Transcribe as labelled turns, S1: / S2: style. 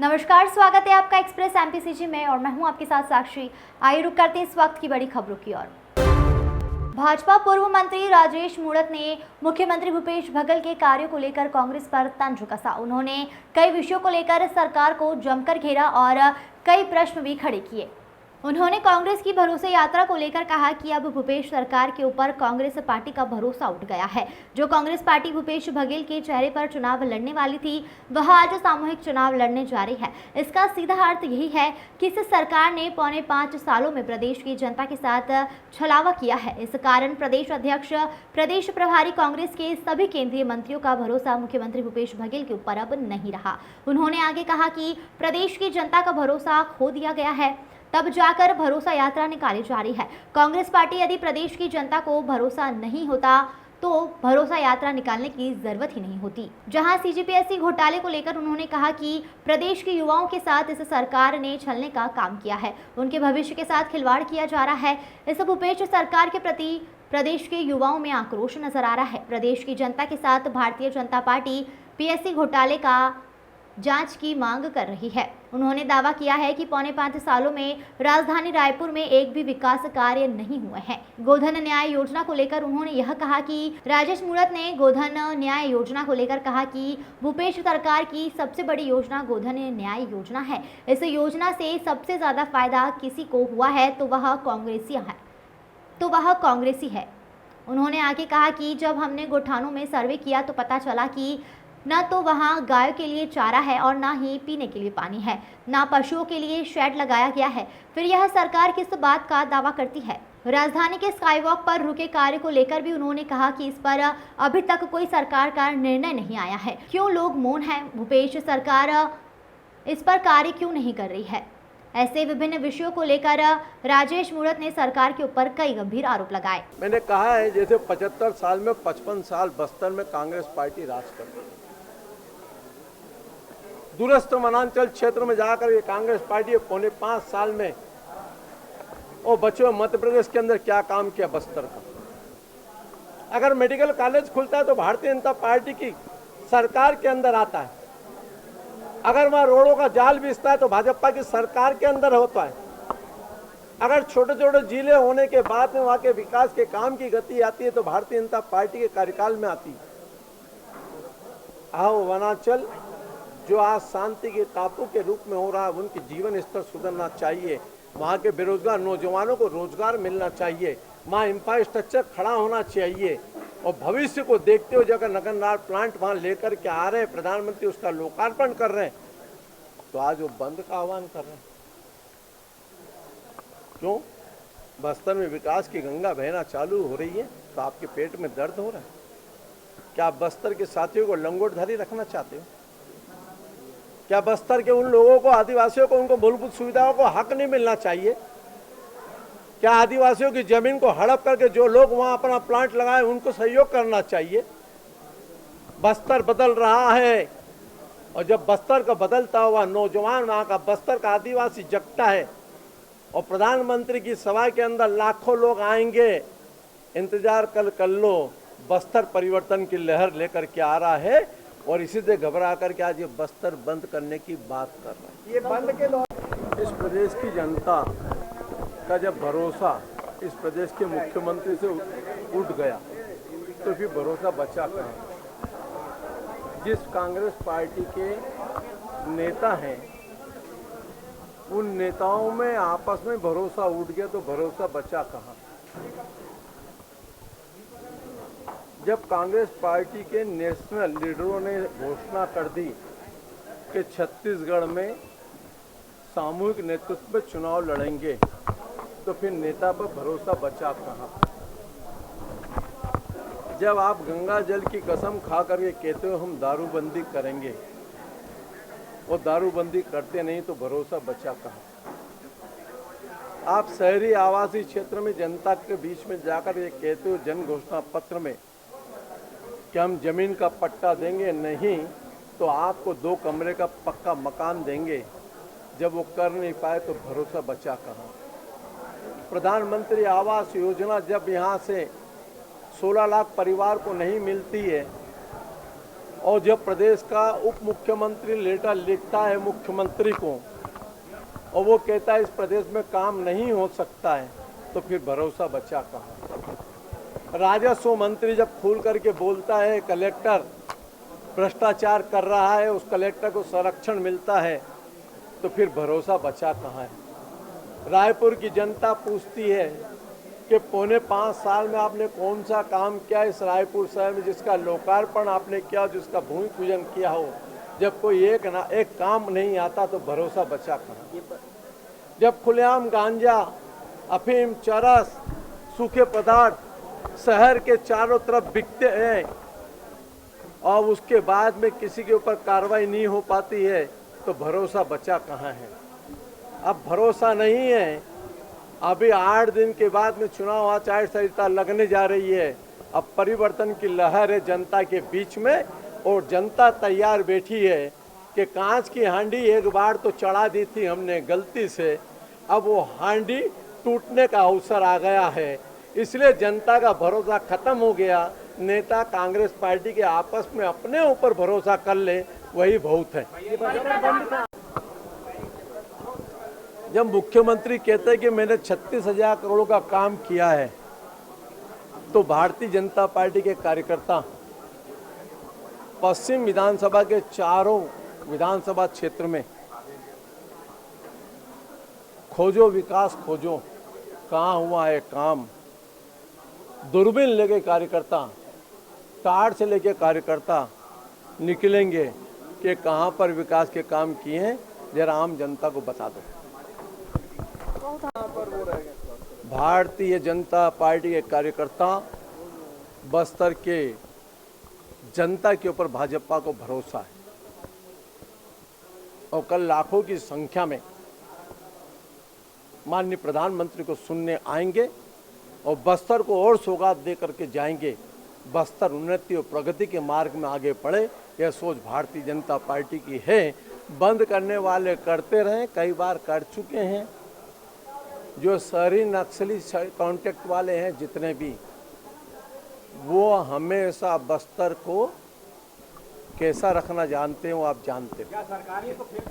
S1: नमस्कार, स्वागत है आपका एक्सप्रेस एमपीसीजी में और मैं हूं आपके साथ साक्षी। आइए रुक करते हैं इस वक्त की बड़ी खबरों की ओर। भाजपा पूर्व मंत्री राजेश मूणत ने मुख्यमंत्री भूपेश बघेल के कार्यों को लेकर कांग्रेस पर तंज कसा। उन्होंने कई विषयों को लेकर सरकार को जमकर घेरा और कई प्रश्न भी खड़े किए। उन्होंने कांग्रेस की भरोसे यात्रा को लेकर कहा कि अब भूपेश सरकार के ऊपर कांग्रेस पार्टी का भरोसा उठ गया है। जो कांग्रेस पार्टी भूपेश बघेल के चेहरे पर चुनाव लड़ने वाली थी, वह आज सामूहिक चुनाव लड़ने जा रही है। इसका सीधा अर्थ यही है कि इस सरकार ने 5.25 सालों में प्रदेश की जनता के साथ छलावा किया है। इस कारण प्रदेश अध्यक्ष, प्रदेश प्रभारी कांग्रेस के सभी केंद्रीय मंत्रियों का भरोसा मुख्यमंत्री भूपेश बघेल के ऊपर अब नहीं रहा। उन्होंने आगे कहा कि प्रदेश की जनता का भरोसा खो दिया गया है, तब जाकर भरोसा यात्रा निकाली जा रही है। कांग्रेस पार्टी यदि प्रदेश की जनता को भरोसा नहीं होता तो भरोसा यात्रा निकालने की जरूरत ही नहीं होती। जहां सीजीपीएससी घोटाले को लेकर उन्होंने कहा कि प्रदेश के युवाओं के साथ इस सरकार ने छलने का काम किया है, उनके भविष्य के साथ खिलवाड़ किया जा रहा है। इस भूपेश सरकार के प्रति प्रदेश के युवाओं में आक्रोश नजर आ रहा है। प्रदेश की जनता के साथ भारतीय जनता पार्टी पीएससी घोटाले का जांच की मांग कर रही है। उन्होंने दावा किया है कि 5.25 सालों में राजधानी रायपुर में एक भी विकास कार्य नहीं हुए हैं। गोधन न्याय योजना को लेकर उन्होंने यह कहा कि राजेश मूणत ने गोधन न्याय योजना को लेकर कहा कि भूपेश सरकार की सबसे बड़ी योजना गोधन न्याय योजना है। इस योजना से सबसे ज्यादा फायदा किसी को हुआ है तो वह कांग्रेसी है। उन्होंने आगे कहा कि जब हमने गोठानों में सर्वे किया तो पता चला कि न तो वहाँ गायों के लिए चारा है और ना ही पीने के लिए पानी है, ना पशुओं के लिए शेड लगाया गया है। फिर यह सरकार किस बात का दावा करती है? राजधानी के स्काईवॉक पर रुके कार्य को लेकर भी उन्होंने कहा कि इस पर अभी तक कोई सरकार का निर्णय नहीं आया है। क्यों लोग मौन हैं? भूपेश सरकार इस पर कार्य क्यों नहीं कर रही है? ऐसे विभिन्न विषयों को लेकर राजेश मूणत ने सरकार के ऊपर कई गंभीर आरोप लगाए।
S2: मैंने कहा है जैसे 75 साल में 55 साल बस्तर में कांग्रेस पार्टी राज करती है। दूरस्थ वनांचल क्षेत्र में जाकर ये कांग्रेस पार्टी 5.25 साल में और बच्चों मध्य प्रदेश के अंदर क्या काम किया बस्तर का। अगर मेडिकल कॉलेज खुलता है तो भारतीय जनता पार्टी की सरकार के अंदर आता है। अगर वहां रोडों का जाल बिछता है तो भाजपा की सरकार के अंदर होता है। अगर छोटे छोटे जिले होने के बाद में वहां के विकास के काम की गति आती है तो भारतीय जनता पार्टी के कार्यकाल में आती है। आओ वनांचल जो आज शांति के टापू के रूप में हो रहा है, उनके जीवन स्तर सुधरना चाहिए। वहाँ के बेरोजगार नौजवानों को रोजगार मिलना चाहिए। वहाँ इंफ्रास्ट्रक्चर खड़ा होना चाहिए और भविष्य को देखते हुए जगह नगरनार प्लांट वहाँ लेकर के आ रहे हैं, प्रधानमंत्री उसका लोकार्पण कर रहे हैं, तो आज वो बंद का आह्वान कर रहे हैं। क्यों? बस्तर में विकास की गंगा बहना चालू हो रही है तो आपके पेट में दर्द हो रहा है? क्या आप बस्तर के साथियों को लंगोटधारी रखना चाहते हो? क्या बस्तर के उन लोगों को, आदिवासियों को, उनको मूलभूत सुविधाओं को हक नहीं मिलना चाहिए? क्या आदिवासियों की जमीन को हड़प करके जो लोग वहां अपना प्लांट लगाए उनको सहयोग करना चाहिए? बस्तर बदल रहा है और जब बस्तर का बदलता हुआ नौजवान, वहां का बस्तर का आदिवासी जगता है और प्रधानमंत्री की सभा के अंदर लाखों लोग आएंगे, इंतजार कर लो। बस्तर परिवर्तन की लहर लेकर के आ रहा है और इसी से घबरा करके आज ये बस्तर बंद करने की बात कर रहा है। ये बंद के दौरान इस प्रदेश की जनता का जब भरोसा इस प्रदेश के मुख्यमंत्री से उठ गया तो फिर भरोसा बचा कहाँ? जिस कांग्रेस पार्टी के नेता हैं उन नेताओं में आपस में भरोसा उठ गया तो भरोसा बचा कहाँ? जब कांग्रेस पार्टी के नेशनल लीडरों ने घोषणा कर दी कि छत्तीसगढ़ में सामूहिक नेतृत्व में चुनाव लड़ेंगे तो फिर नेता पर भरोसा बचा कहाँ? जब आप गंगा जल की कसम खा करके कहते हो हम दारूबंदी करेंगे और दारूबंदी करते नहीं तो भरोसा बचा कहाँ? आप शहरी आवासीय क्षेत्र में जनता के बीच में जाकर ये कहते हो जन घोषणा पत्र में कि हम जमीन का पट्टा देंगे, नहीं तो आपको 2 कमरे का पक्का मकान देंगे। जब वो कर नहीं पाए तो भरोसा बचा कहाँ? प्रधानमंत्री आवास योजना जब यहाँ से 16 लाख परिवार को नहीं मिलती है और जब प्रदेश का उप मुख्यमंत्री लेटर लिखता है मुख्यमंत्री को और वो कहता है इस प्रदेश में काम नहीं हो सकता है, तो फिर भरोसा बचा कहाँ। राजस्व मंत्री जब खुल करके बोलता है कलेक्टर भ्रष्टाचार कर रहा है, उस कलेक्टर को संरक्षण मिलता है, तो फिर भरोसा बचा कहाँ है। रायपुर की जनता पूछती है कि पौने 5 साल में आपने कौन सा काम किया इस रायपुर शहर में जिसका लोकार्पण आपने किया, जिसका भूमि पूजन किया हो। जब कोई एक काम नहीं आता तो भरोसा बचा कहाँ। जब खुलेआम गांजा, अफीम, चरस, सूखे पदार्थ शहर के चारों तरफ बिकते हैं और उसके बाद में किसी के ऊपर कार्रवाई नहीं हो पाती है, तो भरोसा बचा कहाँ है। अब भरोसा नहीं है। अभी 8 दिन के बाद में चुनाव आचार संहिता लगने जा रही है। अब परिवर्तन की लहर है जनता के बीच में और जनता तैयार बैठी है कि कांच की हांडी एक बार तो चढ़ा दी थी हमने गलती से, अब वो हांडी टूटने का अवसर आ गया है। इसलिए जनता का भरोसा खत्म हो गया। नेता कांग्रेस पार्टी के आपस में अपने ऊपर भरोसा कर ले, वही बहुत है। जब मुख्यमंत्री कहते हैं कि मैंने 36,000 करोड़ का काम किया है, तो भारतीय जनता पार्टी के कार्यकर्ता पश्चिम विधानसभा के चारों विधानसभा क्षेत्र में खोजो विकास खोजो, कहाँ हुआ है काम। दूरबीन लेके कार्यकर्ता, कार्ड से लेके कार्यकर्ता निकलेंगे कि कहाँ पर विकास के काम किए हैं, जरा आम जनता को बता दो। भारतीय जनता पार्टी के कार्यकर्ता बस्तर के जनता के ऊपर भाजपा को भरोसा है और कल लाखों की संख्या में माननीय प्रधानमंत्री को सुनने आएंगे और बस्तर को और सौगात दे करके जाएंगे। बस्तर उन्नति और प्रगति के मार्ग में आगे बढ़े, यह सोच भारतीय जनता पार्टी की है। बंद करने वाले करते रहें, कई बार कर चुके हैं। जो शहरी नक्सली कॉन्टेक्ट वाले हैं जितने भी, वो हमेशा बस्तर को कैसा रखना जानते हैं, वो आप जानते हैं।